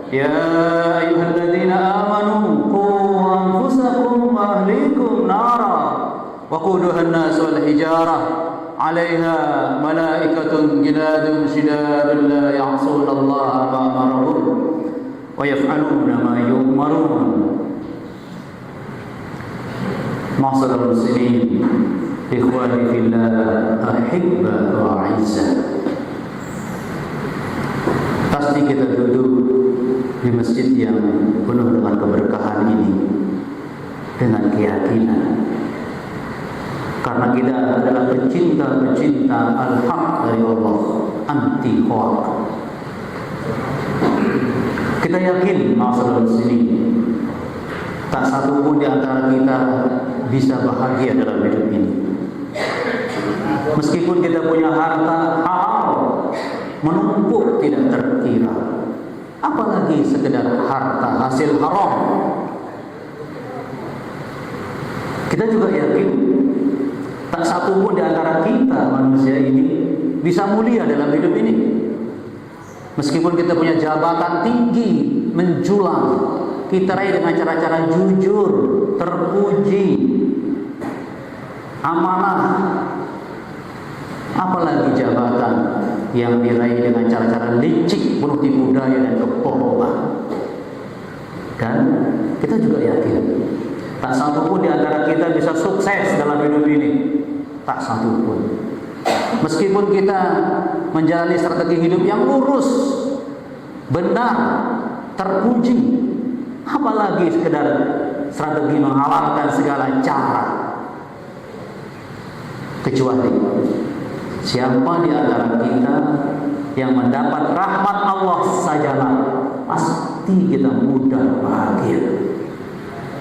Ya ayyuhalladzina amanu qu anfusakum wa ahlikum nara waquduha an-nas wal hijarah 'alaiha malaikatun giladun shidadun la ya'suna Allah ma amarahum wa yaf'aluna ma yu'marun. Ma'asyiral muslimin, ikhwani fillah, ahibba wa a'izzah. Pasti kita duduk di masjid yang penuh dengan keberkahan ini dengan keyakinan, karena kita adalah pecinta-pecinta al-haq dari Allah, anti hoak. Kita yakin, ma'asyiral muslimin, tak satu pun di antara kita bisa bahagia dalam hidup ini. Meskipun kita punya harta halal menumpuk tidak terkira, apalagi sekedar harta hasil haram. Kita juga yakin tak satu pun di antara kita manusia ini bisa mulia dalam hidup ini. Meskipun kita punya jabatan tinggi menjulang, kita raih dengan cara-cara jujur, terpuji, amanah, apalagi jabatan yang diraih dengan cara-cara licik, penuh tipu daya dan kebohongan. Dan kita juga yakin tak satu pun di antara kita bisa sukses dalam hidup ini, tak satu pun. Meskipun kita menjalani strategi hidup yang lurus, benar, terpuji, apalagi sekedar strategi menghalalkan segala cara. Kecuali siapa di antara kita yang mendapat rahmat Allah sajalah, pasti kita mudah bahagia.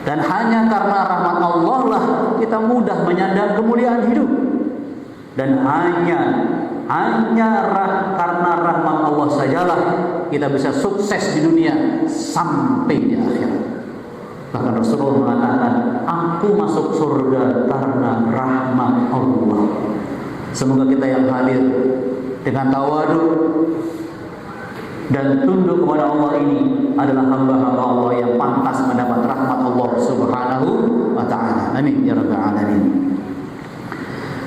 Dan hanya karena rahmat Allah lah kita mudah menyandang kemuliaan hidup. Dan hanya karena rahmat Allah sajalah kita bisa sukses di dunia sampai di akhirat. Bahkan Rasulullah mengatakan, aku masuk surga karena rahmat Allah. Semoga kita yang hadir dengan tawadu dan tunduk kepada Allah ini adalah hamba-hamba Allah yang pantas mendapat rahmat Allah Subhanahu wa ta'ala. Amin ya rabbal alamin.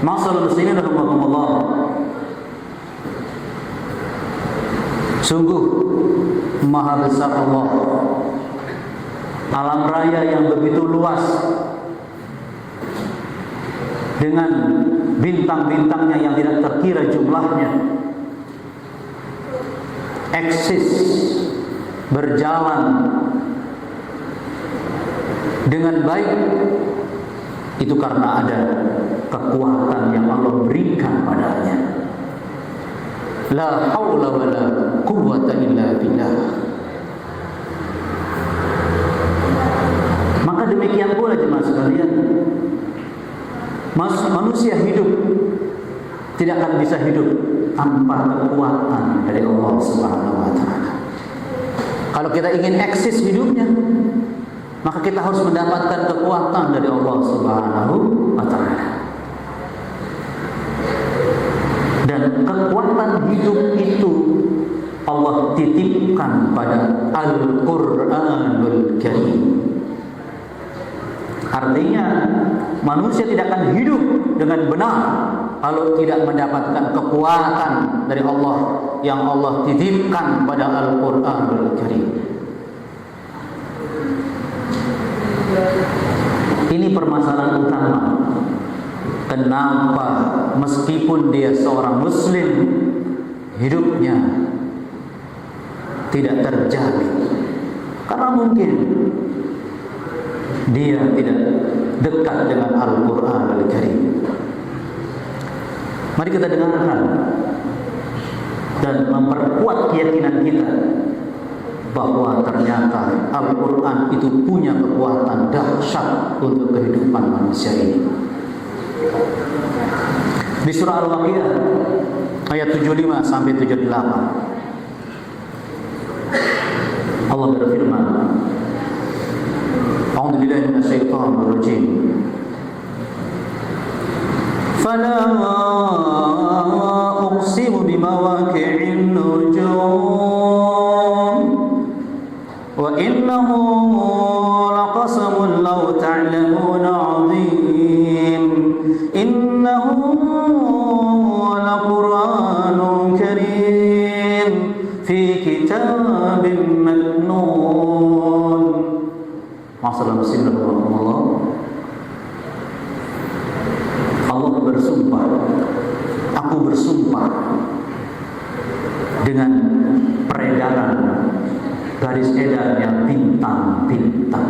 Ma'asyiral muslimin rahimakumullah. Sungguh maha besar Allah, alam raya yang begitu luas dengan bintang-bintangnya yang tidak terkira jumlahnya, eksis, berjalan dengan baik, itu karena ada kekuatan yang Allah berikan padanya. La haula wa la quwwata illa billah. Maka demikian pula jemaah sekalian, manusia hidup tidak akan bisa hidup tanpa kekuatan dari Allah Subhanahu wa ta'ala. Kalau kita ingin eksis hidupnya, maka kita harus mendapatkan kekuatan dari Allah Subhanahu wa ta'ala. Dan kekuatan hidup itu Allah titipkan pada Al-Qur'anul Karim. Artinya manusia tidak akan hidup dengan benar kalau tidak mendapatkan kekuatan dari Allah yang Allah titipkan pada Al-Qur'anul Karim. Ini permasalahan utama. Kenapa meskipun dia seorang muslim, hidupnya tidak terjamin? Karena mungkin dia tidak dekat dengan Al-Quran Al-Karim. Mari kita dengarkan dan memperkuat keyakinan kita bahwa ternyata Al-Quran itu punya kekuatan dahsyat untuk kehidupan manusia ini. Di surah Al-Waqiah ayat 75 sampai 78 Allah berfirman, A'udzu billahi minasyaitonir rajim. Fala uqsimu bimawaqi'in nujum Wa innahu laqasamun law ta'lamuna 'azim. Innahu laqur'anun karim fi kitabim maknun. Masalah Allah. Allah bersumpah, aku bersumpah dengan peredaran garis edarnya bintang-bintang.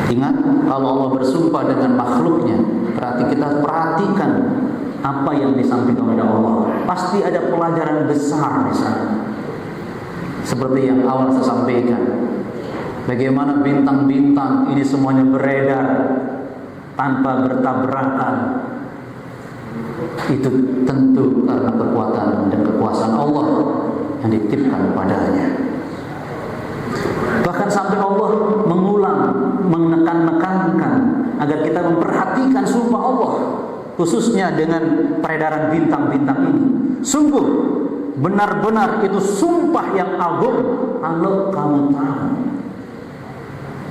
Ingat, kalau Allah bersumpah dengan makhluknya, berarti kita perhatikan apa yang disampaikan oleh Allah. Pasti ada pelajaran besar di sana. Seperti yang awal saya sampaikan, bagaimana bintang-bintang ini semuanya beredar tanpa bertabrakan. Itu tentu karena kekuatan dan kekuasaan Allah yang dititipkan padanya. Bahkan sampai Allah mengulang, menekan-nekankan agar kita memperhatikan sumpah Allah, khususnya dengan peredaran bintang-bintang ini. Sungguh benar-benar itu sumpah yang agung kalau kamu tahu,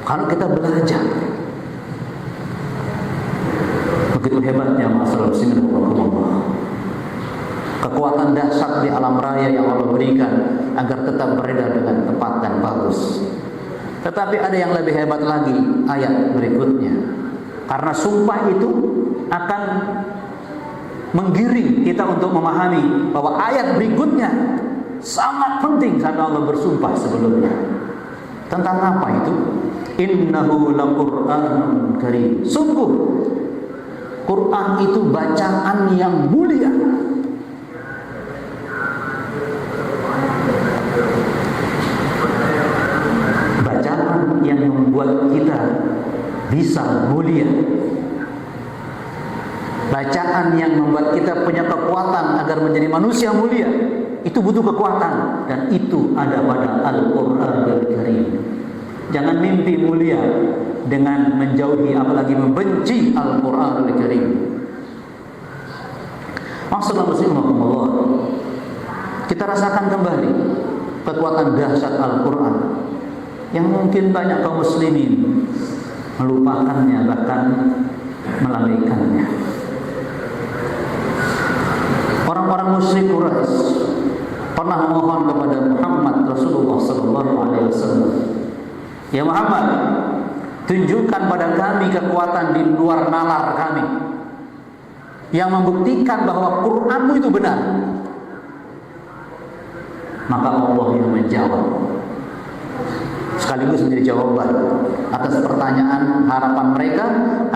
kalau kita belajar. Begitu hebatnya masalah muslimin Allah. Kekuatan dahsyat di alam raya yang Allah berikan agar tetap beredar dengan tepat dan bagus. Tetapi ada yang lebih hebat lagi, ayat berikutnya. Karena sumpah itu akan menggiring kita untuk memahami bahwa ayat berikutnya sangat penting karena Allah bersumpah sebelumnya. Tentang apa itu? Innahu laqur'anun karim. Sungguh Quran itu bacaan yang mulia. Bacaan yang membuat kita bisa mulia. Bacaan yang membuat kita punya kekuatan agar menjadi manusia mulia. Itu butuh kekuatan, dan itu ada pada Al-Qur'anul Karim. Jangan mimpi mulia dengan menjauhi apalagi membenci Al-Qur'anul Karim. Maksudnya Allah, kita rasakan kembali kekuatan dahsyat Al-Qur'an yang mungkin banyak kaum muslimin melupakannya, bahkan melalaikannya. Orang-orang musyrik Quraisy pernah memohon kepada Muhammad Rasulullah SAW, ya Muhammad, tunjukkan pada kami kekuatan di luar nalar kami yang membuktikan bahwa Qur'anmu itu benar. Maka Allah yang menjawab, sekaligus menjadi jawaban atas pertanyaan harapan mereka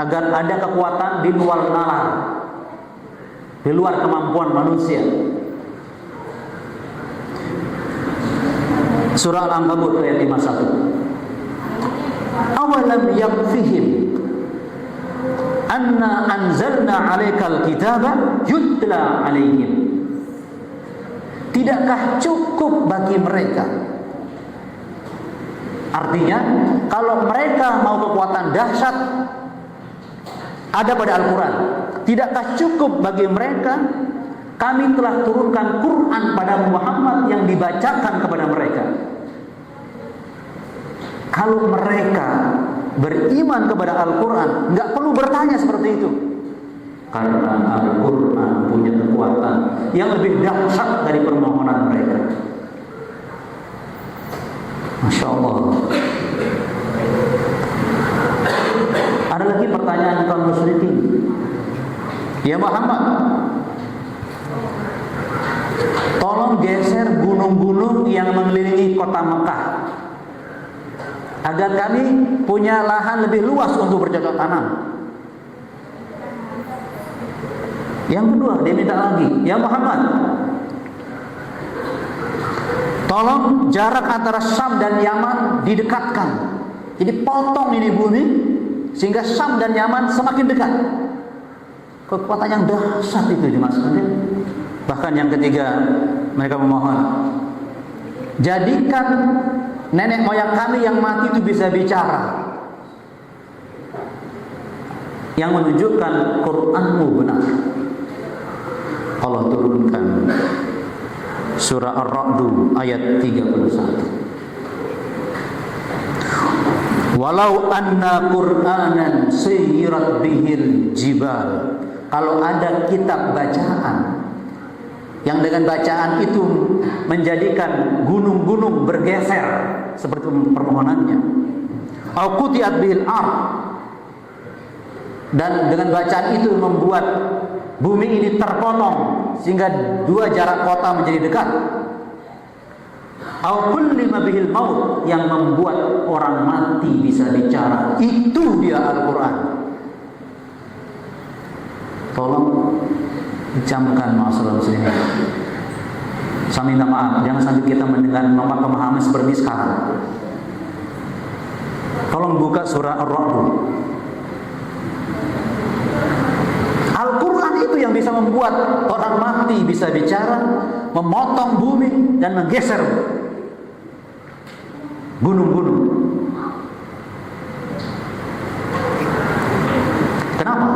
agar ada kekuatan di luar nalar, di luar kemampuan manusia. Surah Al-Ankabut ayat 51. Awalam yakfihim anna anzalna 'alaikal kitaba yutla 'alaihim. Tidakkah cukup bagi mereka? Artinya, kalau mereka mau kekuatan dahsyat ada pada Al-Quran, tidakkah cukup bagi mereka kami telah turunkan Quran pada Muhammad yang dibacakan kepada mereka? Kalau mereka beriman kepada Al-Quran, nggak perlu bertanya seperti itu, karena Al-Quran punya kekuatan yang lebih dahsyat dari permohonan mereka. Masya Allah. Ada lagi pertanyaan kaum musyrikin, ya Muhammad, tolong geser gunung-gunung yang mengelilingi kota Mekah agar kami punya lahan lebih luas untuk bercocok tanam. Yang kedua, dia minta lagi, ya Muhammad, tolong jarak antara Syam dan Yaman didekatkan. Jadi potong ini bumi sehingga Syam dan Yaman semakin dekat. Kekuatan yang dahsyat itu dimaksudkan. Bahkan yang ketiga, mereka memohon, jadikan nenek moyang kami yang mati itu bisa bicara, yang menunjukkan Qur'anmu benar. Allah turunkan Surah Ar-Ra'd ayat 31. Walau anna Qur'anan sayyirat bihil jibal. Kalau ada kitab bacaan yang dengan bacaan itu menjadikan gunung-gunung bergeser seperti permohonannya. Au qutiat bihil ard. Dan dengan bacaan itu membuat bumi ini terpotong sehingga dua jarak kota menjadi dekat. Au kullima bihil maut, yang membuat orang mati bisa bicara. Itu dia Al-Quran. Tolong dicamkan masalah sini. Saya minta maaf, jangan sampai kita mendengar nomor pemahaman seperti sekarang. Tolong buka surah Ar-Ra'd. Al-Quran itu yang bisa membuat orang mati bisa bicara, memotong bumi dan menggeser gunung-gunung. Kenapa?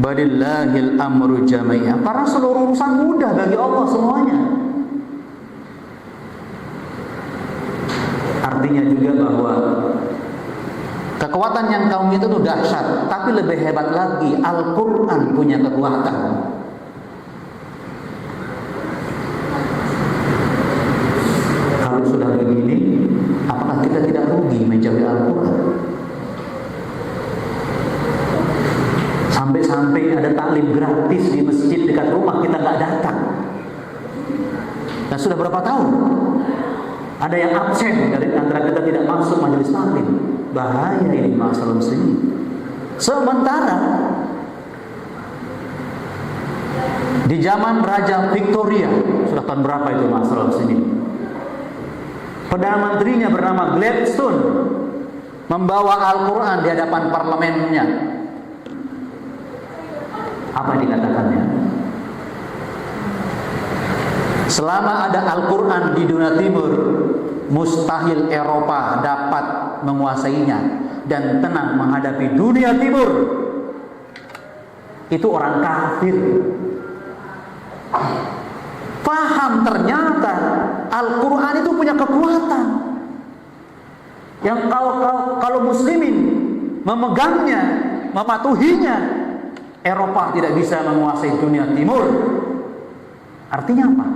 Badillahil amru jami'ah. Karena seluruh urusan mudah bagi Allah semuanya. Artinya juga bahwa kekuatan yang kaum itu tuh dahsyat, tapi lebih hebat lagi Al-Quran punya kekuatan. Kalau sudah begini, apakah kita tidak rugi menjauhi Al-Quran? Sampai-sampai ada taklim gratis di masjid dekat rumah kita nggak datang. Dan sudah berapa tahun? Ada yang absen dari antara kita tidak masuk majelis taklim. Bahaya ini masalah muslimin. Sementara di zaman Raja Victoria, sudah tahun berapa itu masalah muslimin, Perdana Menterinya bernama Gladstone membawa Al-Quran di hadapan parlemennya. Apa dikatakannya? Selama ada Al-Quran di dunia timur, mustahil Eropa dapat menguasainya dan tenang menghadapi dunia timur. Itu orang kafir. Paham ternyata Al-Quran itu punya kekuatan yang kalau muslimin memegangnya, mematuhinya, Eropa tidak bisa menguasai dunia timur. Artinya apa?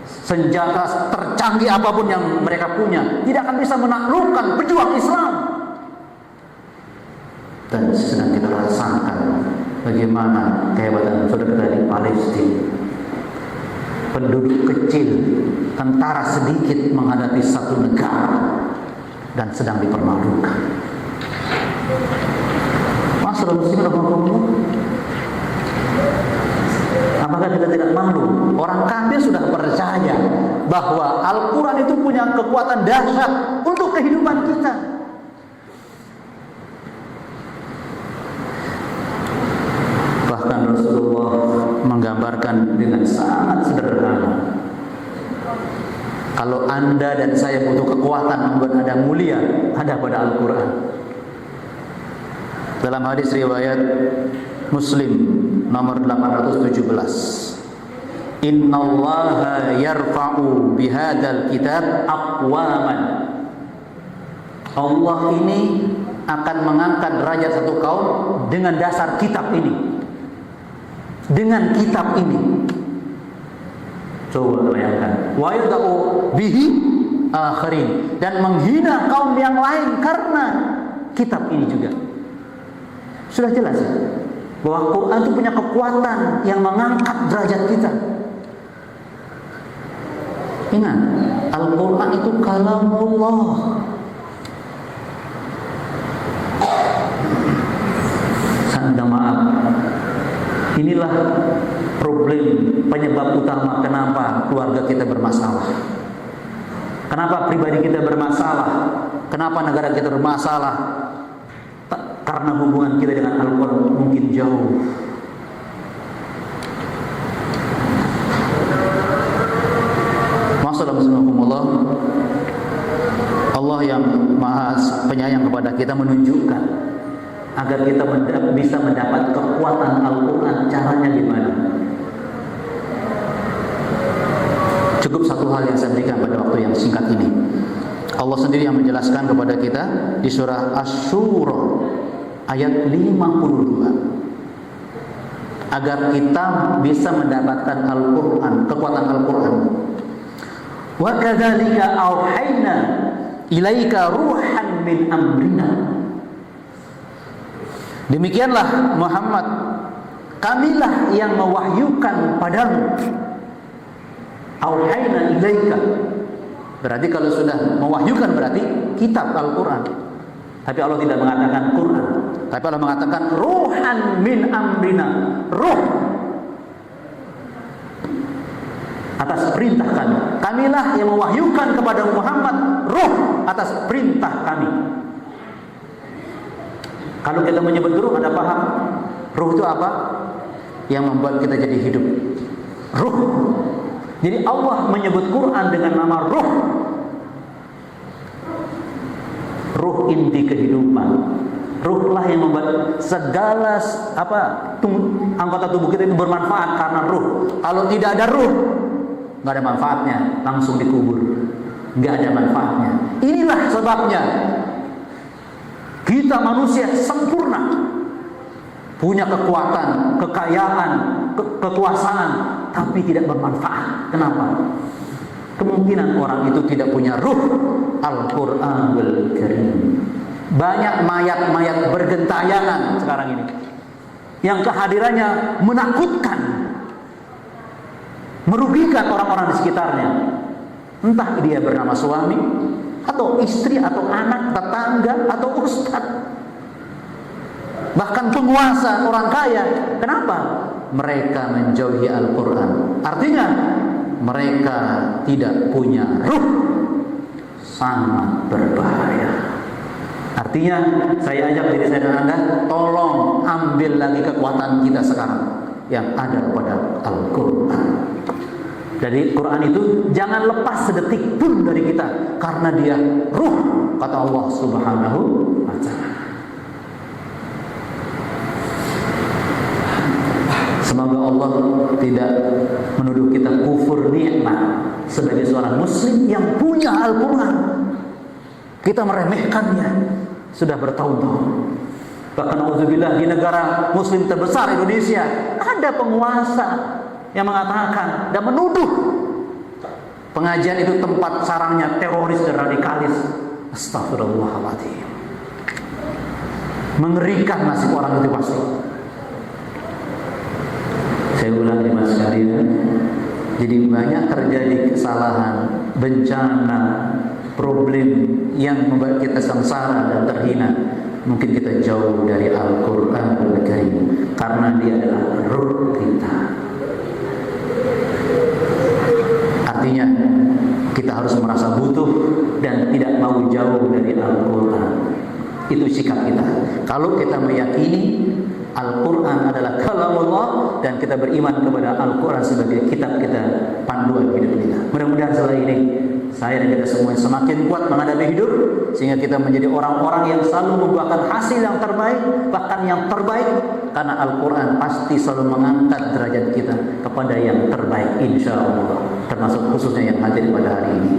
Senjata tercanggih apapun yang mereka punya tidak akan bisa menaklukkan pejuang Islam. Dan sedang kita rasakan bagaimana kehebatan saudara di Palestina. Penduduk kecil, tentara sedikit menghadapi satu negara dan sedang dipermalukan. Masalah muslimin rahimahullah. Apakah kita tidak malu? Orang kafir sudah percaya bahwa Al-Quran itu punya kekuatan dahsyat untuk kehidupan kita. Bahkan Rasulullah menggambarkan dengan sangat sederhana. Kalau Anda dan saya butuh kekuatan membuat Anda mulia, ada pada Al-Quran. Dalam hadis riwayat Muslim nomor 817, Innallaha yarfa'u bihadzal kitab aqwaman. Allah ini akan mengangkat derajat satu kaum dengan dasar kitab ini. Dengan kitab ini. Coba bayangkan. Wa yada'u bihi akharin, dan menghina kaum yang lain karena kitab ini juga. Sudah jelas ya? Bahwa Quran itu punya kekuatan yang mengangkat derajat kita. Ingat, Al-Quran itu kalamullah. Saya minta maaf. Inilah problem, penyebab utama kenapa keluarga kita bermasalah. Kenapa pribadi kita bermasalah? Kenapa negara kita bermasalah? Karena hubungan kita dengan Al-Quran mungkin jauh. Maksudnya Allah yang Maha Penyayang kepada kita menunjukkan agar kita bisa mendapat kekuatan Al-Quran. Caranya gimana? Cukup satu hal yang saya berikan pada waktu yang singkat ini. Allah sendiri yang menjelaskan kepada kita di surah Asy-Syura ayat 52 agar kita bisa mendapatkan Al-Quran, kekuatan Al-Quran. Wa kadzalika auhayna ilaika ruhan min amrina. Demikianlah Muhammad, kamilah yang mewahyukan padamu. Auhayna ilaika, berarti kalau sudah mewahyukan berarti kitab Al-Quran. Tapi Allah tidak mengatakan Quran, tapi Allah mengatakan ruhan min amrina, ruh atas perintah kami. Kamilah yang mewahyukan kepada Muhammad ruh atas perintah kami. Kalau kita menyebut ruh, Anda paham? Ruh itu apa? Yang membuat kita jadi hidup. Ruh. Jadi Allah menyebut Quran dengan nama ruh. Ruh inti kehidupan. Ruhlah yang membuat segala anggota tubuh kita itu bermanfaat karena ruh. Kalau tidak ada ruh, nggak ada manfaatnya, langsung dikubur. Nggak ada manfaatnya. Inilah sebabnya kita manusia sempurna, punya kekuatan, kekayaan, kekuasaan, tapi tidak bermanfaat. Kenapa? Kemungkinan orang itu tidak punya ruh Al-Quranul Karim. Banyak mayat-mayat bergentayangan sekarang ini yang kehadirannya menakutkan, merugikan orang-orang di sekitarnya. Entah dia bernama suami atau istri atau anak, tetangga atau ustadz, bahkan penguasa, orang kaya. Kenapa? Mereka menjauhi Al-Quran. Artinya mereka tidak punya ruh. Sangat berbahaya. Artinya saya ajak diri saya dan Anda, tolong ambil lagi kekuatan kita sekarang yang ada pada Al-Quran. Jadi Quran itu jangan lepas sedetik pun dari kita, karena dia ruh, kata Allah Subhanahu wa ta'ala. Semoga Allah tidak menuduh kita kufur nikmat sebagai seorang muslim yang punya Al-Quran. Kita meremehkannya sudah bertahun-tahun. Bahkan auzubillah, di negara muslim terbesar Indonesia ada penguasa yang mengatakan dan menuduh pengajian itu tempat sarangnya teroris dan radikalis. Astagfirullahaladzim. Mengerikan nasib orang itu pasti. Saya ulang mas sekalian. Jadi banyak terjadi kesalahan, bencana, problem yang membuat kita sengsara dan terhina. Mungkin kita jauh dari Al-Quranul Karim, karena dia adalah ruh kita. Artinya kita harus merasa butuh dan tidak mau jauh dari Al-Quran. Itu sikap kita. Kalau kita meyakini Al-Quran adalah kalamullah dan kita beriman kepada Al-Quran sebagai kitab kita, panduan hidup kita. Mudah-mudahan setelah ini saya dan kita semua semakin kuat menghadapi hidup, sehingga kita menjadi orang-orang yang selalu membuahkan hasil yang terbaik, bahkan yang terbaik, karena Al-Quran pasti selalu mengangkat derajat kita kepada yang terbaik, insya Allah, termasuk khususnya yang hadir pada hari ini.